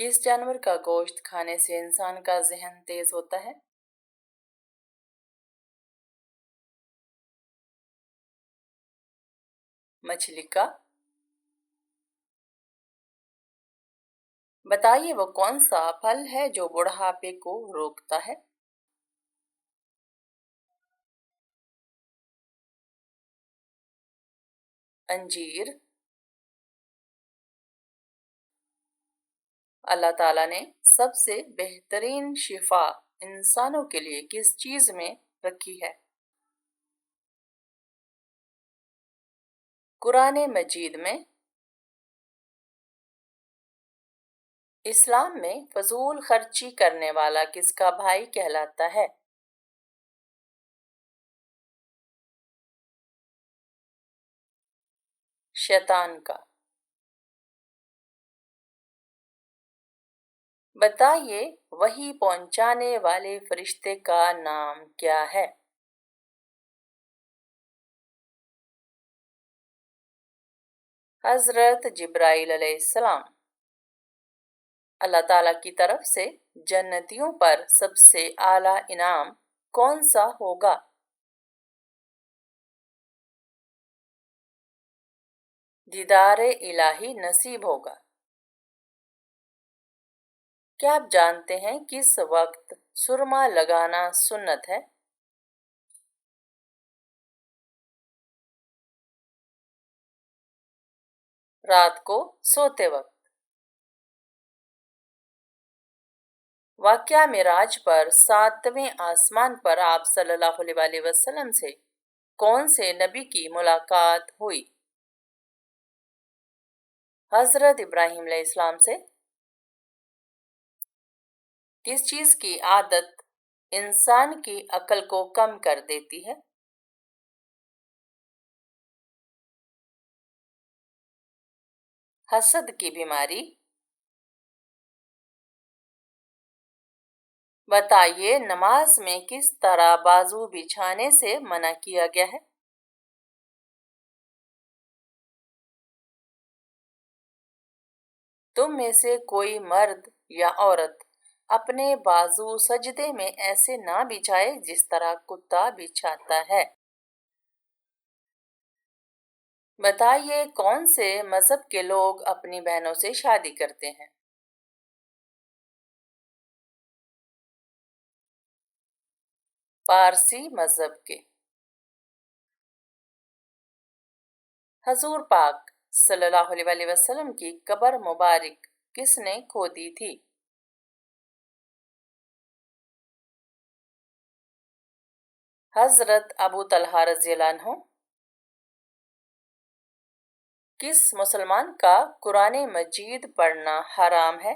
किस जानवर का गोश्त खाने से इंसान का ज़हन तेज होता है? मछली का। बताइए वो कौन सा फल है जो बुढ़ापे को रोकता है? अंजीर। अल्लाह ताला ने सबसे बेहतरीन शिफा इंसानों के लिए किस चीज़ में रखी है? कुरान मजीद में। इस्लाम में फजूल खर्ची करने वाला किसका भाई कहलाता है? शैतान का। बताइए वही पहुंचाने वाले फरिश्ते का नाम क्या है? हजरत जिब्राइल अलैहिस्सलाम। अल्लाह ताला की तरफ से जन्नतियों पर सबसे आला इनाम कौन सा होगा? दीदार इलाही नसीब होगा। क्या आप जानते हैं किस वक्त सुरमा लगाना सुन्नत है? रात को सोते वक्त। वाक़या मिराज पर सातवें आसमान पर आप सल्लल्लाहु अलैहि वसल्लम से कौन से नबी की मुलाकात हुई? हजरत इब्राहिम अलैहिस्सलाम से। किस चीज़ की आदत इंसान की अक्ल को कम कर देती है? हसद की बीमारी। बताइए नमाज में किस तरह बाजू बिछाने से मना किया गया है? तुम में से कोई मर्द या औरत अपने बाजू सजदे में ऐसे ना बिछाए जिस तरह कुत्ता बिछाता है। बताइए कौन से मजहब के लोग अपनी बहनों से शादी करते हैं? पारसी मजहब के। हजूर पाक सल्लल्लाहु अलैहि वसल्लम की कब्र मुबारक किसने खोदी थी? हजरत अबू तलहा रज़ियल्लाहु अन्हु। किस मुसलमान का कुरान मजीद पढ़ना हराम है?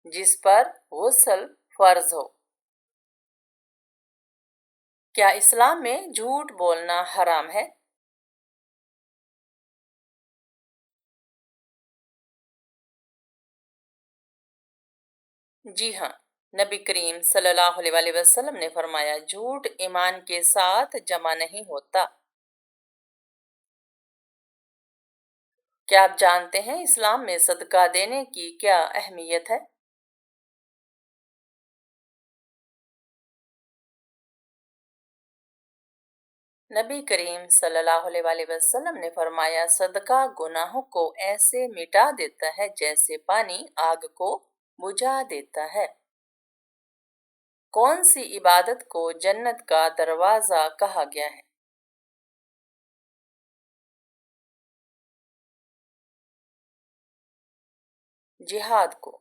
जिस पर गुस्ल फर्ज हो। क्या इस्लाम में झूठ बोलना हराम है? जी हाँ। नबी करीम सल्लल्लाहु अलैहि वसल्लम ने फरमाया झूठ ईमान के साथ जमा नहीं होता। क्या आप जानते हैं इस्लाम में सदका देने की क्या अहमियत है? नबी करीम सल्लल्लाहु अलैहि वसल्लम ने फरमाया सदका गुनाहों को ऐसे मिटा देता है जैसे पानी आग को बुझा देता है। कौन सी इबादत को जन्नत का दरवाजा कहा गया है? जिहाद को।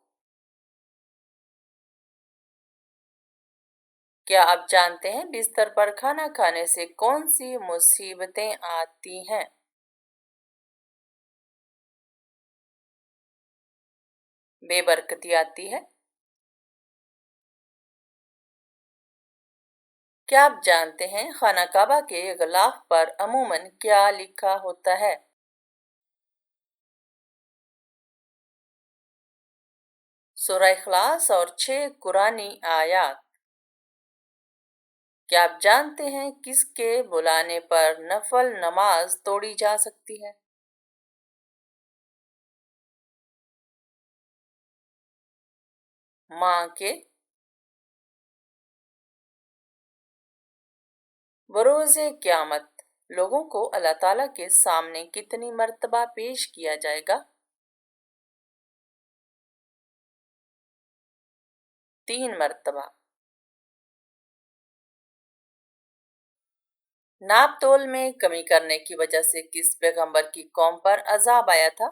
क्या आप जानते हैं बिस्तर पर खाना खाने से कौन सी मुसीबतें आती हैं? बेबरकती आती है। क्या आप जानते हैं खाना काबा के गिलाफ पर अमूमन क्या लिखा होता है? सूरह इखलास और 6 कुरानी आयात। क्या आप जानते हैं किसके बुलाने पर नफल नमाज तोड़ी जा सकती है? माँ के। बरोज़े क़यामत लोगों को अल्लाह ताला के सामने कितनी मर्तबा पेश किया जाएगा? 3 मर्तबा। नाप तोल में कमी करने की वजह से किस पैगंबर की कौम पर अजाब आया था?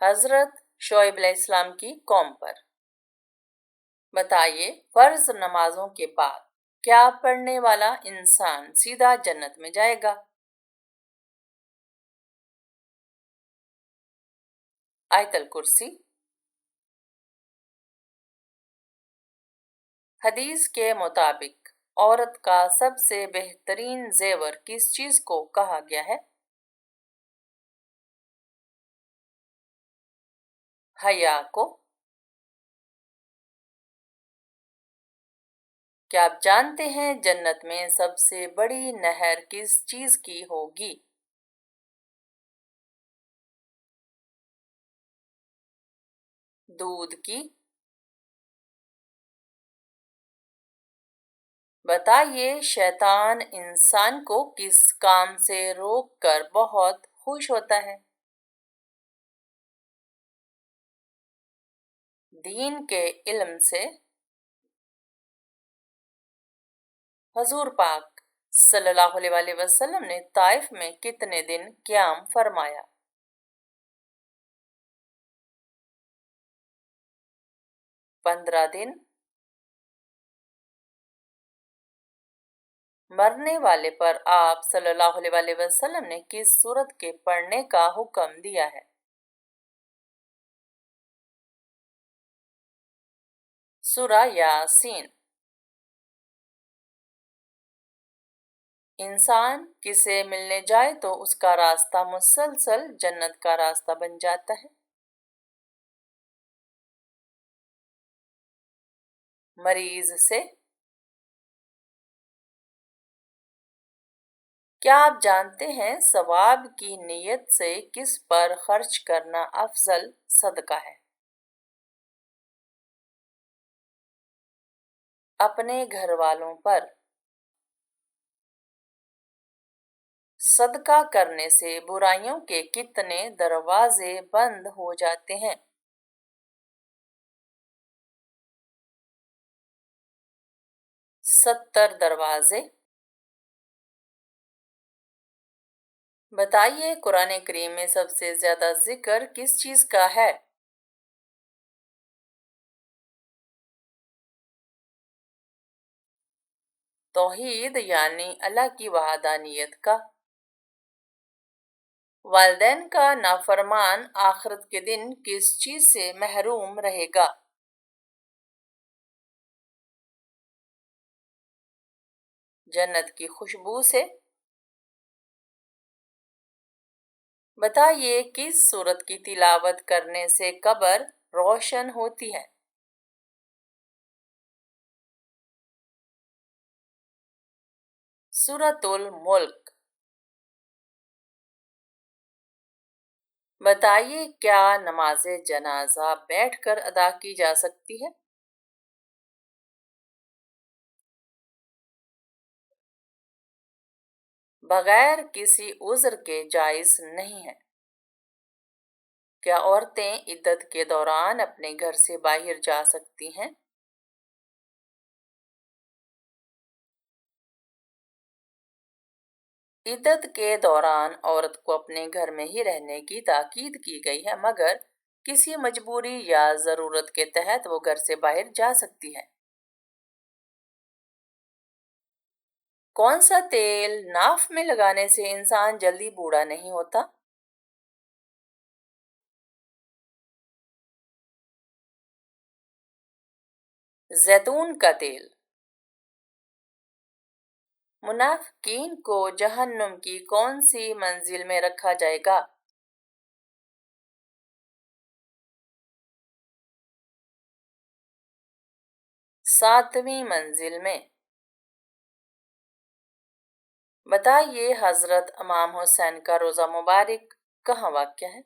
हजरत शोएब अलैहिस्सलाम की कौम पर। बताइए, फर्ज नमाजों के बाद क्या पढ़ने वाला इंसान सीधा जन्नत में जाएगा? आयतल कुर्सी। हदीस के मुताबिक औरत का सबसे बेहतरीन जेवर किस चीज को कहा गया है? हया को। क्या आप जानते हैं जन्नत में सबसे बड़ी नहर किस चीज की होगी? दूध की। बताइए, शैतान इंसान को किस काम से रोक कर बहुत खुश होता है? दीन के इल्म से। हजूर पाक सल्लल्लाहु अलैहि वसल्लम ने ताइफ में कितने दिन क़याम फरमाया? 15 दिन। मरने वाले पर आप सल्लल्लाहु अलैहि वसल्लम ने किस सूरत के पढ़ने का हुक्म दिया है? सूरा यासीन। इंसान किसे मिलने जाए तो उसका रास्ता मुसलसल जन्नत का रास्ता बन जाता है? मरीज से। क्या आप जानते हैं सवाब की नीयत से किस पर खर्च करना अफजल सदका है? अपने घर वालों पर। सदका करने से बुराइयों के कितने दरवाजे बंद हो जाते हैं? 70 दरवाजे। बताइए, कुरान करीम में सबसे ज्यादा जिक्र किस चीज का है? तौहीद यानी अल्लाह की वहादानियत का। वालिदैन का नाफरमान आखिरत के दिन किस चीज से महरूम रहेगा? जन्नत की खुशबू से। बताइए, किस सूरत की तिलावत करने से कब्र रोशन होती है? सूरतुल मुल्क। बताइए, क्या नमाज जनाजा बैठकर अदा की जा सकती है? बगैर किसी उज्र के जायज नहीं है। क्या औरतें इद्दत के दौरान अपने घर से बाहर जा सकती हैं? इद्दत के दौरान औरत को अपने घर में ही रहने की ताकीद की गई है, मगर किसी मजबूरी या ज़रूरत के तहत वो घर से बाहर जा सकती है। कौन सा तेल नाफ में लगाने से इंसान जल्दी बूढ़ा नहीं होता? जैतून का तेल। मुनाफिकीन को जहन्नुम की कौन सी मंजिल में रखा जाएगा? 7वीं मंजिल में। बताइए हजरत इमाम हुसैन का रोजा मुबारक कहाँ वाक़ है?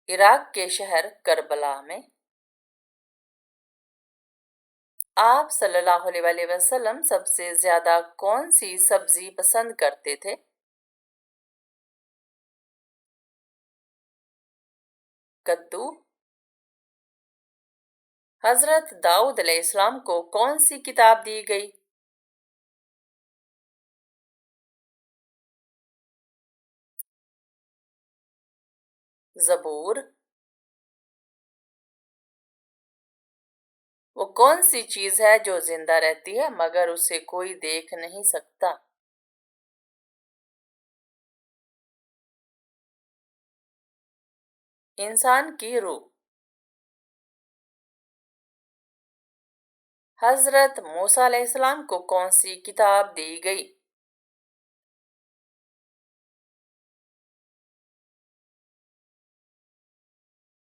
इराक के शहर करबला में। आप सल्लल्लाहु अलैहि वसल्लम सबसे ज्यादा कौन सी सब्जी पसंद करते थे? कद्दू। हजरत दाऊद अलैहिस्सलाम को कौन सी किताब दी गई? ज़बूर। वो कौन सी चीज है जो जिंदा रहती है मगर उसे कोई देख नहीं सकता? इंसान की रूह। हजरत मूसा अलैहिस्सलाम को कौन सी किताब दी गई?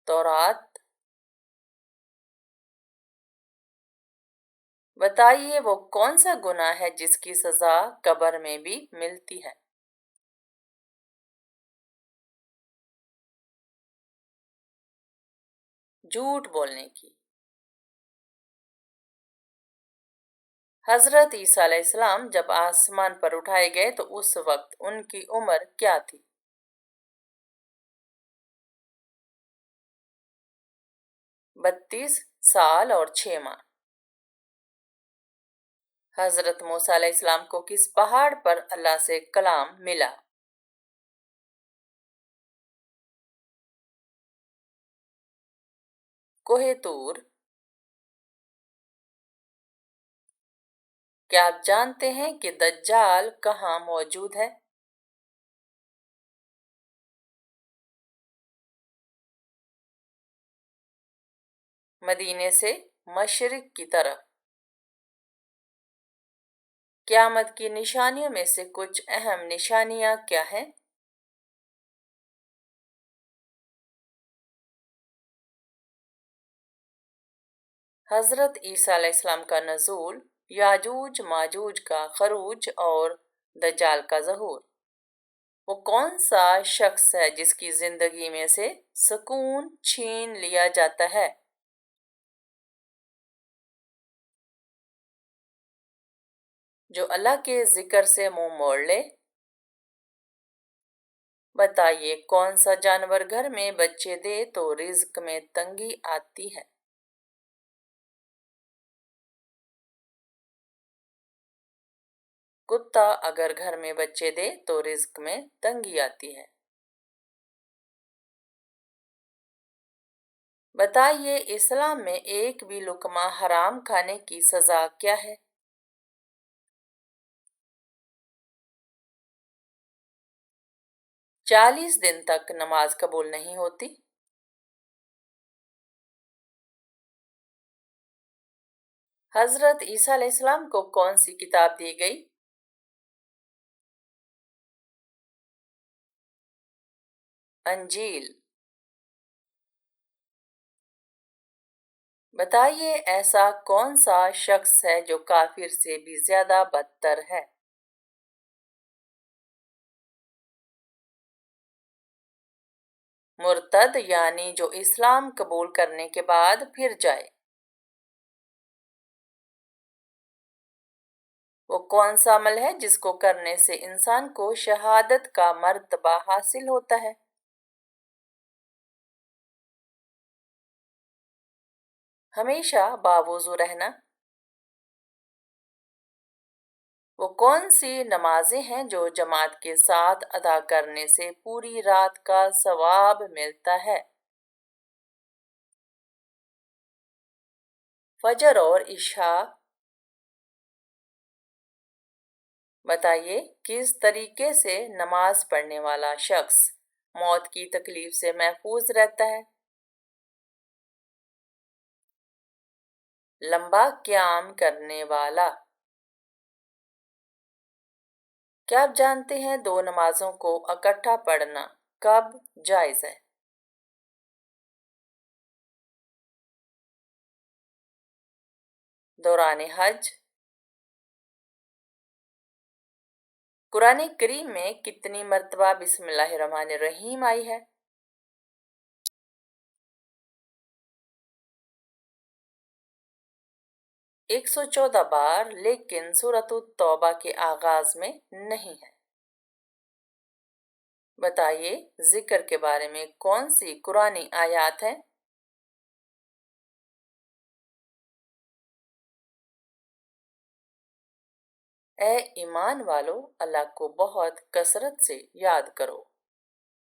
तौरात। बताइए वो कौन सा गुनाह है जिसकी सजा कब्र में भी मिलती है? झूठ बोलने की। हजरत ईसा अलैहिस्सलाम जब आसमान पर उठाए गए तो उस वक्त उनकी उम्र क्या थी? 32 साल और 6 माह। हजरत मूसा अलैहिस्सलाम को किस पहाड़ पर अल्लाह से कलाम मिला? कोहे तूर। क्या आप जानते हैं कि दज्जाल कहाँ मौजूद है? मदीने से मशरिक की तरफ। क़यामत की निशानियों में से कुछ अहम निशानियां क्या हैं? हजरत ईसा अलैहिस्सलाम का नज़ूल, याजूज माजूज का खरूज और दज्जाल का ज़हूर। वो कौन सा शख्स है जिसकी जिंदगी में से सुकून छीन लिया जाता है? जो अल्लाह के जिक्र से मुंह मोड़ ले। बताइए कौन सा जानवर घर में बच्चे दे तो रिज्क में तंगी आती है? कुत्ता अगर घर में बच्चे दे तो रिज्क में तंगी आती है। बताइए इस्लाम में एक भी लुकमा हराम खाने की सजा क्या है? 40 दिन तक नमाज कबूल नहीं होती। हजरत ईसा अलैहिस्सलाम को कौन सी किताब दी गई? अंजील। बताइए ऐसा कौन सा शख्स है जो काफिर से भी ज्यादा बदतर है? मुर्तद यानी जो इस्लाम कबूल करने के बाद फिर जाए। वो कौन सा अमल है जिसको करने से इंसान को शहादत का मर्तबा हासिल होता है? हमेशा बावुज़ू रहना। वो कौन सी नमाजें हैं जो जमात के साथ अदा करने से पूरी रात का सवाब मिलता है? फजर और इशा। बताइए किस तरीके से नमाज पढ़ने वाला शख्स मौत की तकलीफ से महफूज रहता है? लंबा क़याम करने वाला। क्या आप जानते हैं दो नमाजों को इकट्ठा पढ़ना कब जायज़ है? दौरान हज। कुरान करीम में कितनी मर्तबा बिस्मिल्लाहिर्रहमानिर्रहीम आई है? 114 बार, लेकिन सूरतुत तौबा के आगाज में नहीं है। बताइए, जिक्र के बारे में कौन सी कुरानी आयत है? ए ईमान वालो, अल्लाह को बहुत कसरत से याद करो।